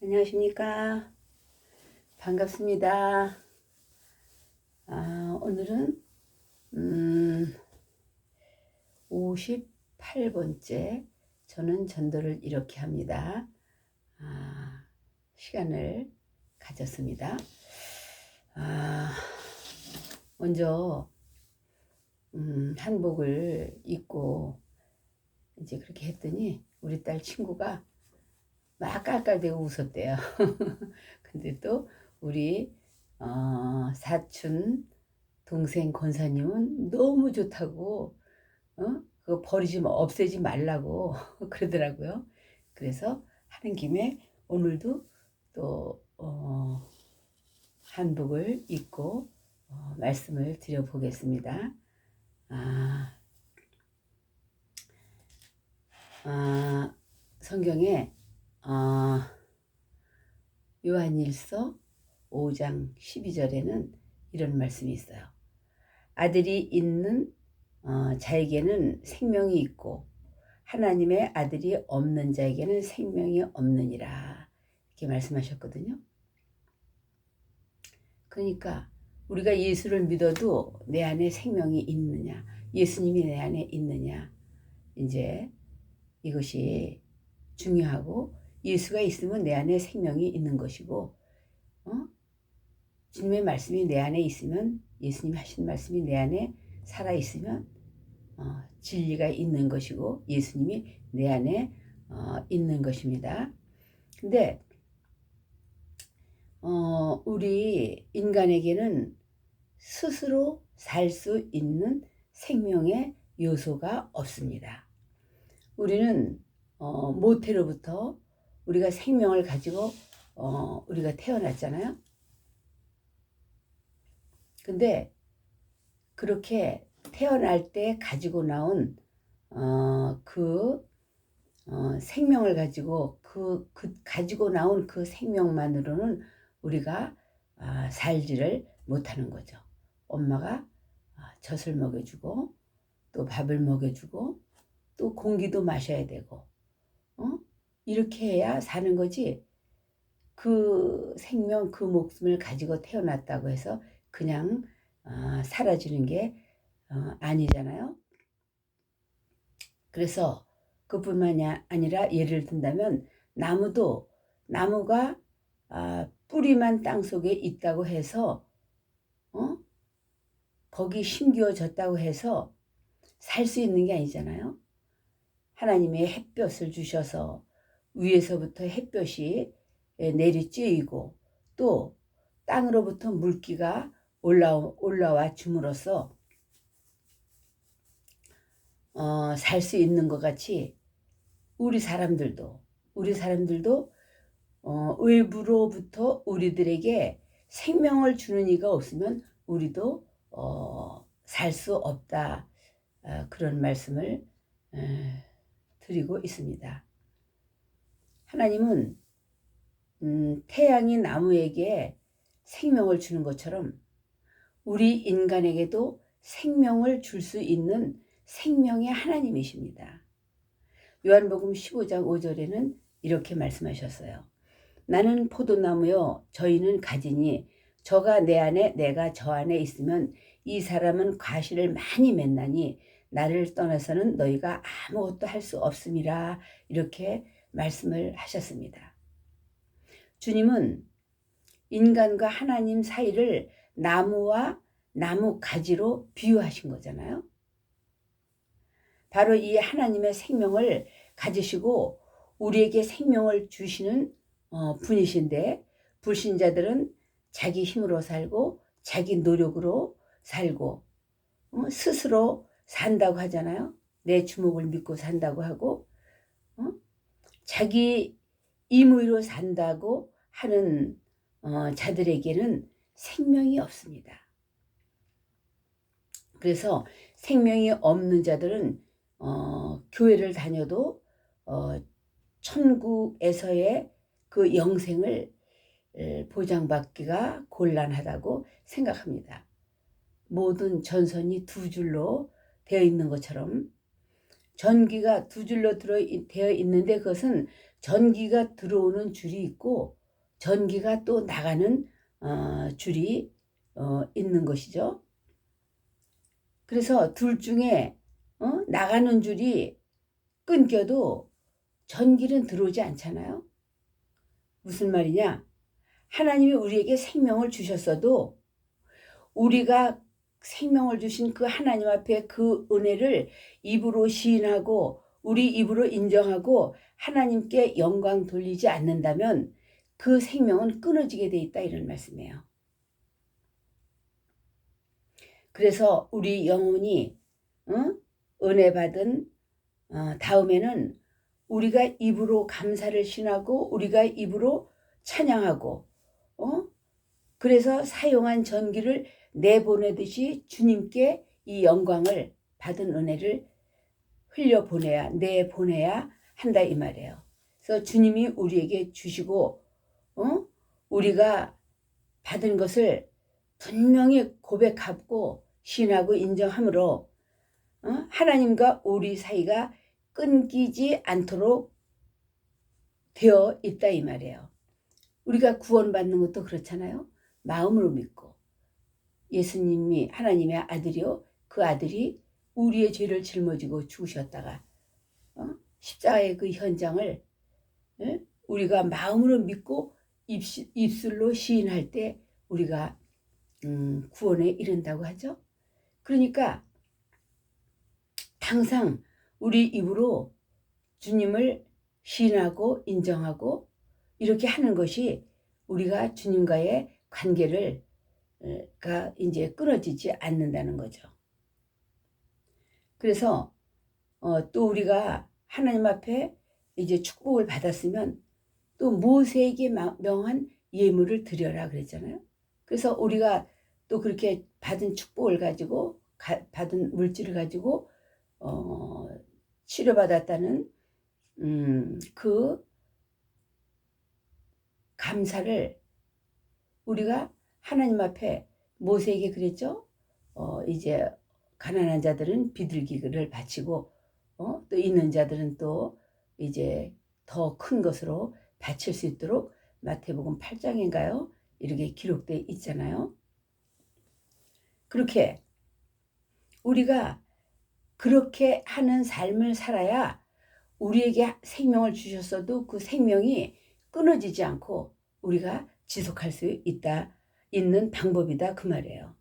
안녕하십니까. 반갑습니다. 오늘은 58번째 저는 전도를 이렇게 합니다. 시간을 가졌습니다. 먼저 한복을 입고 이제 그렇게 했더니 우리 딸 친구가 막 깔깔대고 웃었대요. 근데 또 우리 사촌 동생 권사님은 너무 좋다고 그거 없애지 말라고 그러더라고요. 그래서 하는 김에 오늘도 또 한복을 입고 말씀을 드려보겠습니다. 성경에 요한일서 5장 12절에는 이런 말씀이 있어요. 아들이 있는 자에게는 생명이 있고 하나님의 아들이 없는 자에게는 생명이 없느니라, 이렇게 말씀하셨거든요. 그러니까 우리가 예수를 믿어도 내 안에 생명이 있느냐, 예수님이 내 안에 있느냐, 이제 이것이 중요하고, 예수가 있으면 내 안에 생명이 있는 것이고, 주님의 말씀이 내 안에 있으면, 예수님이 하신 말씀이 내 안에 살아있으면 진리가 있는 것이고 예수님이 내 안에 있는 것입니다. 근데 우리 인간에게는 스스로 살 수 있는 생명의 요소가 없습니다. 우리는 모태로부터 우리가 생명을 가지고 우리가 태어났잖아요. 근데 그렇게 태어날 때 가지고 나온 생명을 가지고 가지고 나온 그 생명만으로는 우리가 살지를 못하는 거죠. 엄마가 젖을 먹여주고 또 밥을 먹여주고 또 공기도 마셔야 되고 이렇게 해야 사는 거지. 그 생명, 그 목숨을 가지고 태어났다고 해서 그냥 사라지는 게 아니잖아요. 그래서 그뿐만이 아니라 예를 든다면 나무가 뿌리만 땅속에 있다고 해서 거기 심겨졌다고 해서 살 수 있는 게 아니잖아요. 하나님의 햇볕을 주셔서 위에서부터 햇볕이 내리쬐이고 또 땅으로부터 물기가 올라와 줌으로써 살 수 있는 것 같이 우리 사람들도 외부로부터 우리들에게 생명을 주는 이가 없으면 우리도 살 수 없다, 그런 말씀을 드리고 있습니다. 하나님은 태양이 나무에게 생명을 주는 것처럼 우리 인간에게도 생명을 줄 수 있는 생명의 하나님이십니다. 요한복음 15장 5절에는 이렇게 말씀하셨어요. 나는 포도나무요 저희는 가지니 저가 내 안에 내가 저 안에 있으면 이 사람은 과실을 많이 맺나니 나를 떠나서는 너희가 아무것도 할 수 없음이라, 이렇게 말씀을 하셨습니다. 주님은 인간과 하나님 사이를 나무와 나무 가지로 비유하신 거잖아요. 바로 이 하나님의 생명을 가지시고 우리에게 생명을 주시는 분이신데, 불신자들은 자기 힘으로 살고 자기 노력으로 살고 스스로 산다고 하잖아요. 내 주먹을 믿고 산다고 하고 자기 임의로 산다고 하는 자들에게는 생명이 없습니다. 그래서 생명이 없는 자들은 교회를 다녀도 천국에서의 그 영생을 보장받기가 곤란하다고 생각합니다. 모든 전선이 두 줄로 되어 있는 것처럼 전기가 두 줄로 되어 있는데 그것은 전기가 들어오는 줄이 있고 전기가 또 나가는 줄이 있는 것이죠. 그래서 둘 중에 나가는 줄이 끊겨도 전기는 들어오지 않잖아요. 무슨 말이냐? 하나님이 우리에게 생명을 주셨어도 우리가 생명을 주신 그 하나님 앞에 그 은혜를 입으로 시인하고 우리 입으로 인정하고 하나님께 영광 돌리지 않는다면 그 생명은 끊어지게 돼 있다, 이런 말씀이에요. 그래서 우리 영혼이 은혜 받은 다음에는 우리가 입으로 감사를 신하고 우리가 입으로 찬양하고 그래서 사용한 전기를 내보내듯이 주님께 이 영광을 받은 은혜를 흘려보내야 내보내야 한다, 이 말이에요. 그래서 주님이 우리에게 주시고 우리가 받은 것을 분명히 고백하고 신하고 인정함으로 하나님과 우리 사이가 끊기지 않도록 되어 있다, 이 말이에요. 우리가 구원받는 것도 그렇잖아요. 마음으로 믿고 예수님이 하나님의 아들이요, 그 아들이 우리의 죄를 짊어지고 죽으셨다가 십자가의 그 현장을 우리가 마음으로 믿고 입술로 시인할 때 우리가 구원에 이른다고 하죠. 그러니까 항상 우리 입으로 주님을 시인하고 인정하고 이렇게 하는 것이 우리가 주님과의 관계를 가 이제 끊어지지 않는다는 거죠. 그래서 또 우리가 하나님 앞에 이제 축복을 받았으면 또 모세에게 명한 예물을 드려라 그랬잖아요. 그래서 우리가 또 그렇게 받은 축복을 가지고 받은 물질을 가지고 치료받았다는 그 감사를 우리가 하나님 앞에 모세에게 그랬죠. 이제 가난한 자들은 비둘기를 바치고 또 있는 자들은 또 이제 더 큰 것으로 바칠 수 있도록 마태복음 8장인가요? 이렇게 기록되어 있잖아요. 그렇게 우리가 그렇게 하는 삶을 살아야 우리에게 생명을 주셨어도 그 생명이 끊어지지 않고 우리가 지속할 수 있는 방법이다, 그 말이에요.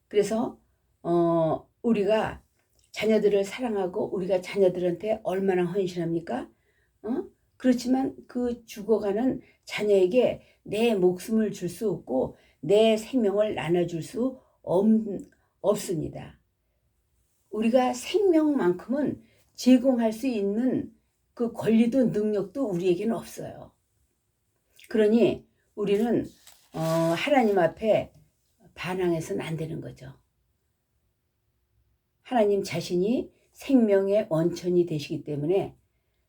그래서 우리가 자녀들을 사랑하고 우리가 자녀들한테 얼마나 헌신합니까? 그렇지만 그 죽어가는 자녀에게 내 목숨을 줄 수 없고 내 생명을 나눠줄 수 없습니다. 우리가 생명만큼은 제공할 수 있는 그 권리도 능력도 우리에게는 없어요. 그러니 우리는 하나님 앞에 반항해서는 안 되는 거죠. 하나님 자신이 생명의 원천이 되시기 때문에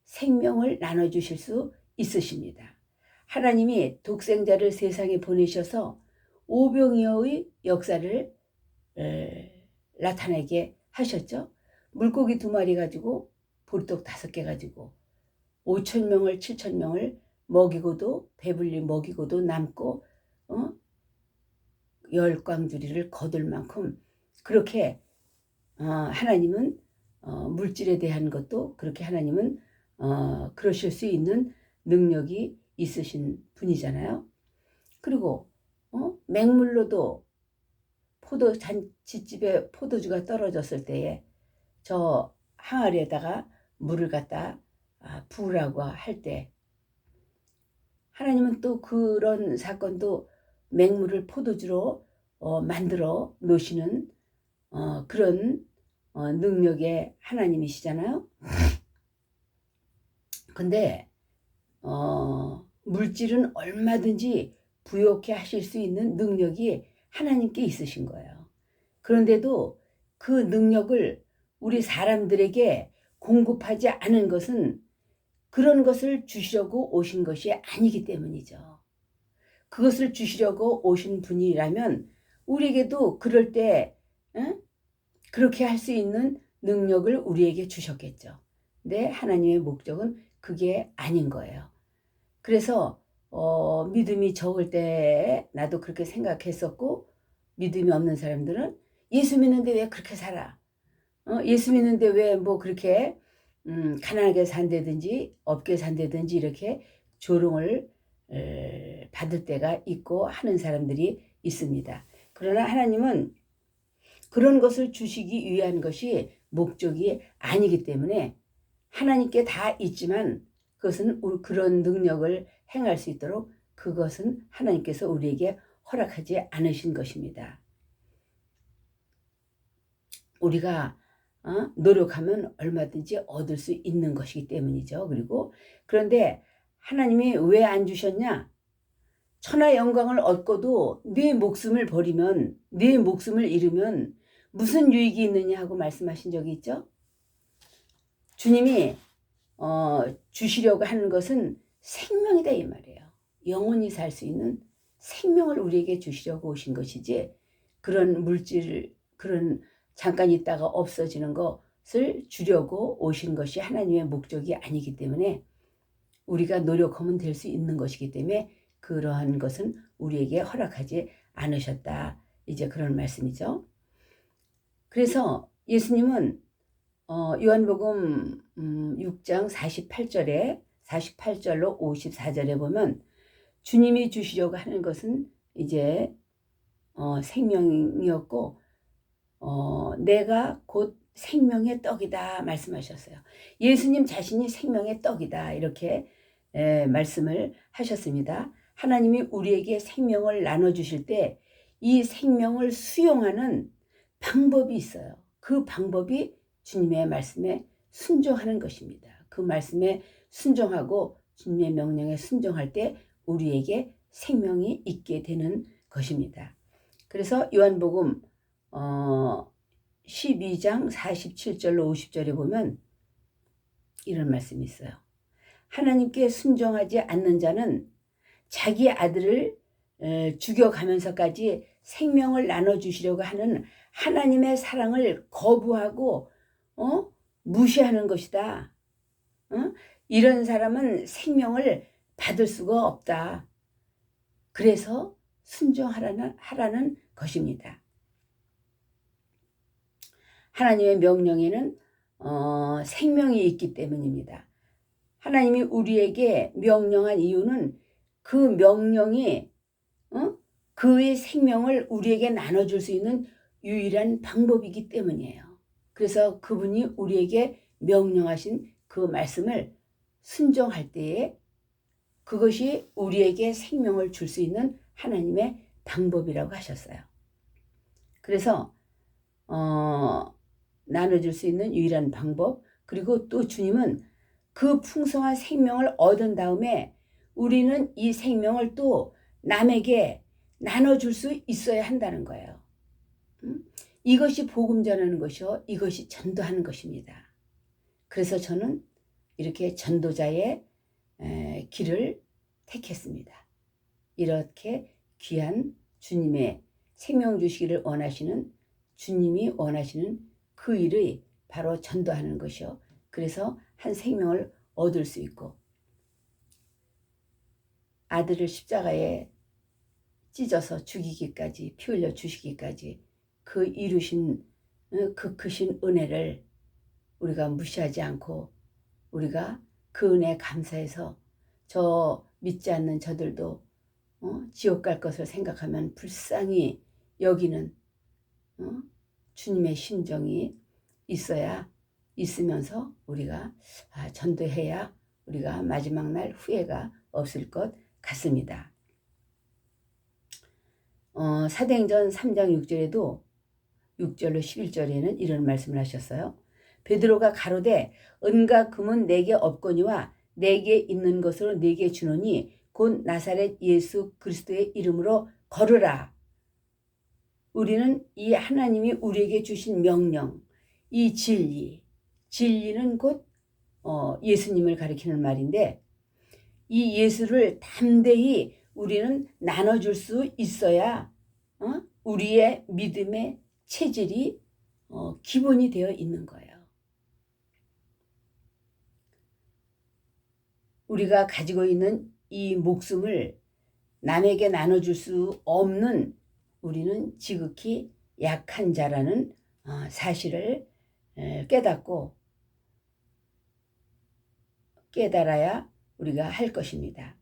생명을 나눠주실 수 있으십니다. 하나님이 독생자를 세상에 보내셔서 오병이어의 역사를 나타나게 하셨죠. 물고기 2마리 가지고 보리떡 5개 가지고 5,000명을 7,000명을 먹이고도 배불리 먹이고도 남고 열광주리를 거둘 만큼 그렇게 하나님은 물질에 대한 것도 그렇게 하나님은 그러실 수 있는 능력이 있으신 분이잖아요. 그리고 맹물로도 잔치집에 포도주가 떨어졌을 때에 저 항아리에다가 물을 갖다 부으라고 할 때 하나님은 또 그런 사건도 맹물을 포도주로 만들어 놓으시는 그런 능력의 하나님이시잖아요. 근데 물질은 얼마든지 부욕해 하실 수 있는 능력이 하나님께 있으신 거예요. 그런데도 그 능력을 우리 사람들에게 공급하지 않은 것은 그런 것을 주시려고 오신 것이 아니기 때문이죠. 그것을 주시려고 오신 분이라면 우리에게도 그럴 때 그렇게 할 수 있는 능력을 우리에게 주셨겠죠. 근데 하나님의 목적은 그게 아닌 거예요. 그래서 믿음이 적을 때 나도 그렇게 생각했었고, 믿음이 없는 사람들은 예수 믿는데 왜 그렇게 살아? 예수 믿는데 왜 뭐 그렇게 가난하게 산다든지 없게 산다든지 이렇게 조롱을 받을 때가 있고 하는 사람들이 있습니다. 그러나 하나님은 그런 것을 주시기 위한 것이 목적이 아니기 때문에 하나님께 다 있지만 그것은 그런 능력을 행할 수 있도록 그것은 하나님께서 우리에게 허락하지 않으신 것입니다. 우리가 노력하면 얼마든지 얻을 수 있는 것이기 때문이죠. 그런데 하나님이 왜 안 주셨냐? 천하 영광을 얻고도 네 목숨을 버리면, 네 목숨을 잃으면 무슨 유익이 있느냐 하고 말씀하신 적이 있죠. 주님이 주시려고 하는 것은 생명이다 이 말이에요. 영원히 살 수 있는 생명을 우리에게 주시려고 오신 것이지, 그런 물질, 그런 잠깐 있다가 없어지는 것을 주려고 오신 것이 하나님의 목적이 아니기 때문에 우리가 노력하면 될 수 있는 것이기 때문에 그러한 것은 우리에게 허락하지 않으셨다. 이제 그런 말씀이죠. 그래서 예수님은 요한복음 6장 48절로 54절에 보면 주님이 주시려고 하는 것은 이제 생명이었고 내가 곧 생명의 떡이다 말씀하셨어요. 예수님 자신이 생명의 떡이다 이렇게 말씀을 하셨습니다. 하나님이 우리에게 생명을 나눠주실 때 이 생명을 수용하는 방법이 있어요. 그 방법이 주님의 말씀에 순종하는 것입니다. 그 말씀에 순종하고 주님의 명령에 순종할 때 우리에게 생명이 있게 되는 것입니다. 그래서 요한복음 12장 47절로 50절에 보면 이런 말씀이 있어요. 하나님께 순종하지 않는 자는 자기 아들을 죽여가면서까지 생명을 나눠주시려고 하는 하나님의 사랑을 거부하고 무시하는 것이다. 이런 사람은 생명을 받을 수가 없다. 그래서 순종하라는 것입니다. 하나님의 명령에는 생명이 있기 때문입니다. 하나님이 우리에게 명령한 이유는 그 명령이 그의 생명을 우리에게 나눠줄 수 있는 유일한 방법이기 때문이에요. 그래서 그분이 우리에게 명령하신 그 말씀을 순종할 때에 그것이 우리에게 생명을 줄 수 있는 하나님의 방법이라고 하셨어요. 그래서 나눠줄 수 있는 유일한 방법, 그리고 또 주님은 그 풍성한 생명을 얻은 다음에 우리는 이 생명을 또 남에게 나눠줄 수 있어야 한다는 거예요. 이것이 복음 전하는 것이요, 이것이 전도하는 것입니다. 그래서 저는 이렇게 전도자의 길을 택했습니다. 이렇게 귀한 주님의 생명 주시기를 원하시는, 주님이 원하시는 그 일이 바로 전도하는 것이요. 그래서 한 생명을 얻을 수 있고, 아들을 십자가에 찢어서 죽이기까지, 피 흘려 주시기까지 그 이루신 그 크신 은혜를 우리가 무시하지 않고 우리가 그 은혜에 감사해서 저 믿지 않는 저들도 지옥 갈 것을 생각하면 불쌍히 여기는 주님의 심정이 있으면서 우리가 전도해야 우리가 마지막 날 후회가 없을 것 같습니다. 사도행전 3장 6절에도 6절로 11절에는 이런 말씀을 하셨어요. 베드로가 가로되 은과 금은 내게 없거니와 내게 있는 것으로 내게 주노니 곧 나사렛 예수 그리스도의 이름으로 걸으라. 우리는 이 하나님이 우리에게 주신 명령, 이 진리는 곧 예수님을 가리키는 말인데, 이 예수를 담대히 우리는 나눠줄 수 있어야 우리의 믿음의 체질이 기본이 되어 있는 거예요. 우리가 가지고 있는 이 목숨을 남에게 나눠줄 수 없는 우리는 지극히 약한 자라는 사실을 깨닫고 깨달아야 우리가 할 것입니다.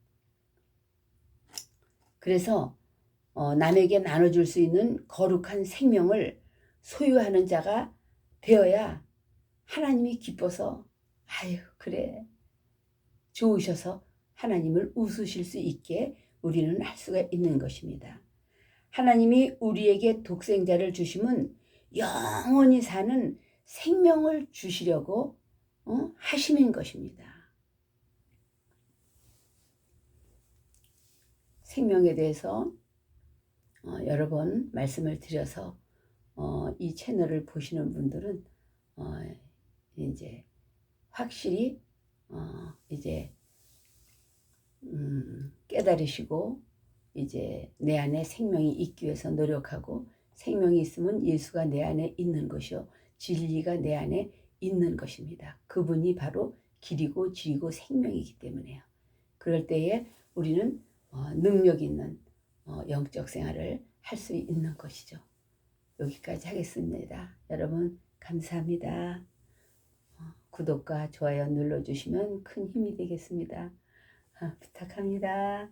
그래서 남에게 나눠줄 수 있는 거룩한 생명을 소유하는 자가 되어야 하나님이 기뻐서 아유 그래 좋으셔서 하나님을 웃으실 수 있게 우리는 할 수가 있는 것입니다. 하나님이 우리에게 독생자를 주심은 영원히 사는 생명을 주시려고 하시는 것입니다. 생명에 대해서 여러 번 말씀을 드려서 이 채널을 보시는 분들은 이제 확실히 이제 깨달으시고 이제 내 안에 생명이 있기 위해서 노력하고 생명이 있으면 예수가 내 안에 있는 것이요 진리가 내 안에 있는 것입니다. 그분이 바로 길이고 진리고 생명이기 때문에요. 그럴 때에 우리는 능력 있는 영적 생활을 할 수 있는 것이죠. 여기까지 하겠습니다. 여러분 감사합니다. 구독과 좋아요 눌러주시면 큰 힘이 되겠습니다. 부탁합니다.